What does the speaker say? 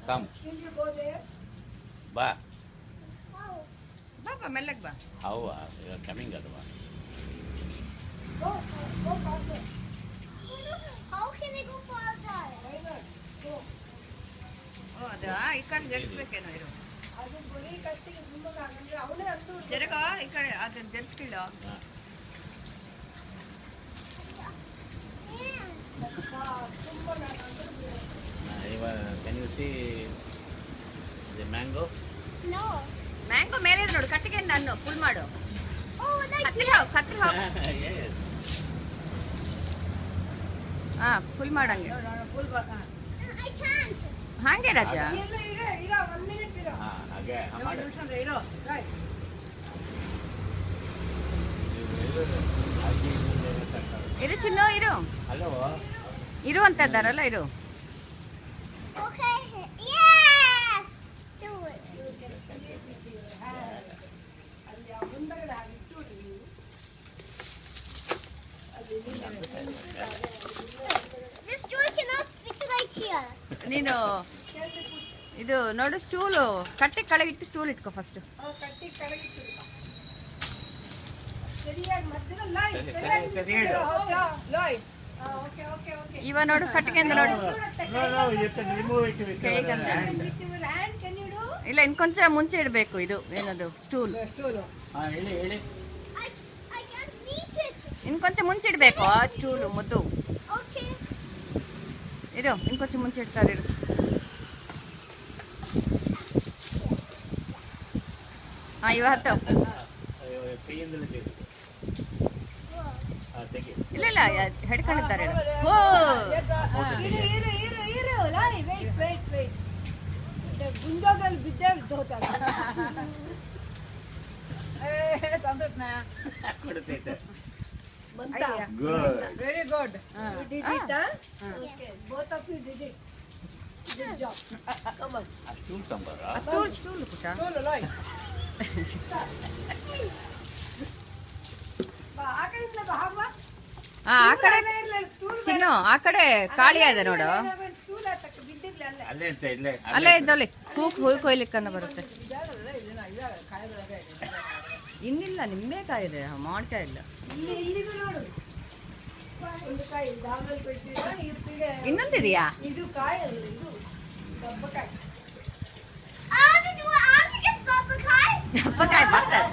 Come ಬಾ ಬಾ ಮೆಲ್ಲಗೆ ಬಾ. ಹೌವಾ ಕಮಿಂಗ್ ಅಲ್ವಾ? ಓ ಅದು ಈ ಕಡೆ ಜರಿಸ್ಬೇಕೇನೋ ಇರು. ಜರಗ ಈ ಕಡೆ ಅದನ್ನ ಜರಿಸ್ಕಿಲ್ಲ. Can you see the mango? No. Mango ಮೇಲೆ ನೋಡು, ಕಟ್ಟಿಗೆ ನಾನು ಫುಲ್ ಮಾಡು. ಕತ್ರಿ ಹೋಗು. Yes. ಹಾ ಫುಲ್ ಮಾಡಂಗೆ. I can't. ಹಾಗೆ ರಾಜ. ಹಾಗೆ ಇರು ಚಿನ್ನು ಇರು. ಹಲೋ ಇರು ಅಂತ ಇದ್ದಾರಲ್ಲ ಇರು. Okay. Yes. Do it. This stool cannot fit right here. ನೀನು ಇದು ನೋಡು ಸ್ಟೂಲು ಕಟ್ಟಿ ಕೆಳಗಿಟ್ಟು ಸ್ಟೂಲ್ ಇಟ್ಕೋ ಫಸ್ಟ್. ಸರಿ ಹೇಳು. ಇವ ನೋಡು ಕಟ್ಟಿಗೆ ನೋಡು. ಇಲ್ಲ ಇನ್ಕೊಂಚ ಮುಂಚೆ ಇಡಬೇಕು. ಇದು ಏನದು ಸ್ಟೂಲ್ ಹೇಳಿ ಹೇಳಿ. I can't reach it. ಇನ್ಕೊಂಚ ಮುಂಚೆ ಇಡಬೇಕು ಆ ಸ್ಟೂಲು ಮುದ್ದು. Okay. ಇರು ಇನ್ಕೊಂಚ ಮುಂಚೆ ಇಡ್ತಾರೆ ಇರು. ಹಾ ಇವ ಹತ್ತು. ಇಲ್ಲ ಇಲ್ಲ ಹಿಡ್ಕೊಂಡಿದ್ದಾರೆ. ಓ ಗುಂಡೋಗಲ್ಲಿ ಬಿದ್ದೇ ಹೋಗ್ತಾರೆ. Very good. You did it, huh? Okay. Both of you did it. Good job. Come on. Stool ಪುಟ್ಟ. ಆ ಕಡೆಯಿಂದ ಬಾ ಬಾ. ಹಾ ಆ ಕಡೆ ಚಿನ್ನು ಆ ಕಡೆ ಖಾಲಿ ಇದೆ ನೋಡು. ಸ್ಟೂಲ್ ಹತ್ತಕ್ಕೆ ಬಿದ್ದಿರ್ಲಿ ಅಲ್ಲೇ. ಅಲ್ಲೇ ಇದ್ದೋಲಿ ಹೂ ಕೊಯ್ಲಿಕ್ಕನ್ನ ಬರುತ್ತೆ. ಇನ್ನಿಲ್ಲ ನಿಂಬೆಕಾಯಿ ಇದೆ, ಮಾವಿನಕಾಯಿ ಇಲ್ಲ. ಇಲ್ಲಿದು ನೋಡು ಒಂದು ಕಾಯಿ ದಾಮಲ್ಲಿ ಬಿಟ್ಟಿಲ್ಲ ಇರ್ತಿಗೆ. ಇನ್ನೊಂದಿದೆಯಾ? ಇದು ಕಾಯಿ ಅಲ್ಲ, ಇದು ದಬ್ಬಕಾಯಿ. I want to get bubble pie. ದಪ್ಪಕಾಯಿ ಬರ್ತದೆ.